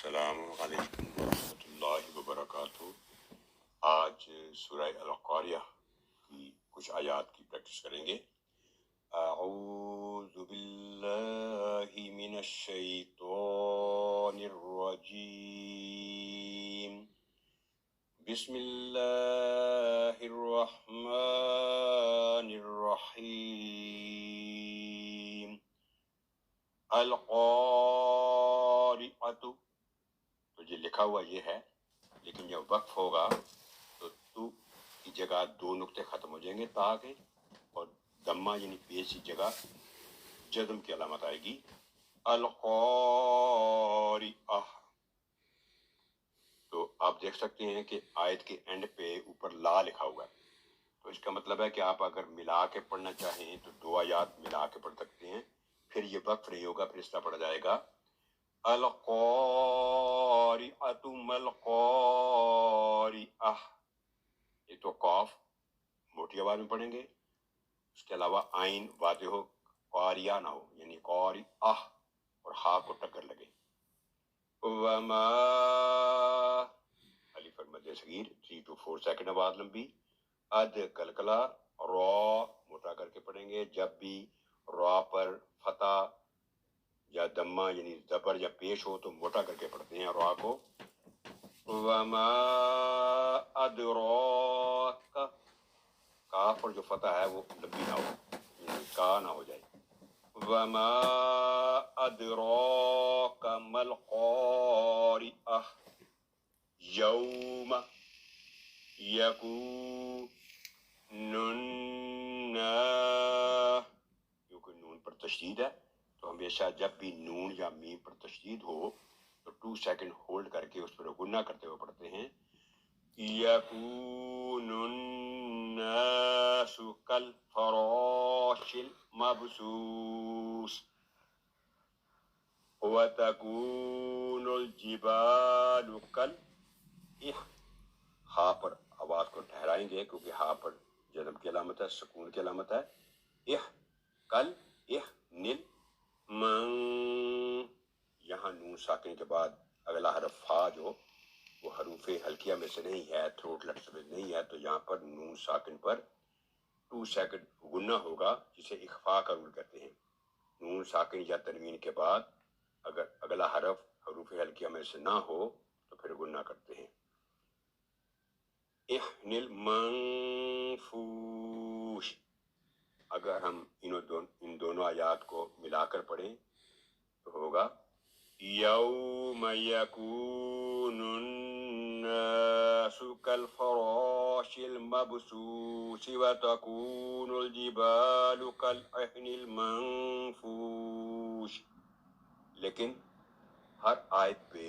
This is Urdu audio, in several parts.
السلام علیکم ورحمۃ اللہ وبرکاتہ۔ آج سورہ القاریہ کی کچھ آیات کی پریکٹس کریں گے۔ اعوذ باللہ من الشیطان الرجیم، بسم اللہ الرحمن الرحیم۔ القاریۃ، تو یہ لکھا ہوا یہ ہے، لیکن جب وقف ہوگا تو کی جگہ دو نقطے ختم ہو جائیں گے تاکہ، اور دمہ یعنی پیش کی جگہ جزم کی علامت آئے گی۔ القاریہ، تو آپ دیکھ سکتے ہیں کہ آیت کے اینڈ پہ اوپر لا لکھا ہوا ہے، تو اس کا مطلب ہے کہ آپ اگر ملا کے پڑھنا چاہیں تو دو آیات ملا کے پڑھ سکتے ہیں، پھر یہ وقف نہیں ہوگا، پھر اس طرح پڑھا جائے گا القاریۃ ما القاریہ۔ یہ تو قاف موٹی آواز میں پڑھیں گے، اس کے علاوہ آئین واضح ہو، قاریہ نہ ہو، یعنی قاریہ اور ہا کو ٹکر لگے۔ وما، الف مد صغیر 3 to 4 سیکنڈ آواز لمبی، اد کلکلا، را موٹا کر کے پڑھیں گے، جب بھی را پر فتح یا دمہ یعنی زبر یا پیش ہو تو موٹا کر کے پڑھتے ہیں را کو۔ وما ادراک، کاف پر جو فتح ہے وہ لمبی نہ ہو، یعنی کا نہ ہو جائے۔ وما ادراک ما القاریہ، یوم یکون الناس، کیونکہ نون پر تشدید ہے تو ہمیشہ جب بھی نون یا میم پر تشدید ہو تو 2 سیکنڈ ہولڈ کر کے اس پر غنہ کرتے ہوئے پڑھتے ہیں۔ یکون الناس کالفراش المبثوث وتکون الجبال ہا پر آواز کو ٹھہرائیں گے کیونکہ ہا پر جزم کی علامت ہے، سکون کی علامت ہے۔ کل نل من، یہاں نون ساکن کے بعد اگلا حرف فا جو وہ حروف حلقیہ میں سے نہیں ہے، تھروٹ لیٹرز میں نہیں ہے، تو یہاں پر نون ساکن پر 2 سیکنڈ غنہ ہوگا، جسے اخفاء کا رول کہتے ہیں۔ نون ساکن یا تنوین کے بعد اگر اگلا حرف حروف حلقیہ میں سے نہ ہو تو پھر غنہ کرتے ہیں۔ احنل منفوش، اگر ہم ان دونوں آیات کو ملا کر پڑھیں تو ہوگا یوم یکون الناس کالفراش المبثوث وتکون الجبال کالعہن المنفوش۔ لیکن ہر آیت پہ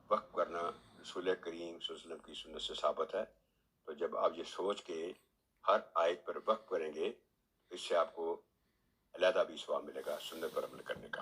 وقف کرنا رسول کریم صلی اللہ علیہ وسلم کی سنت سے ثابت ہے، تو جب آپ یہ سوچ کے ہر آیت پر وقف کریں گے اس سے آپ کو علیحدہ بھی ثواب ملے گا سنت پر عمل کرنے کا۔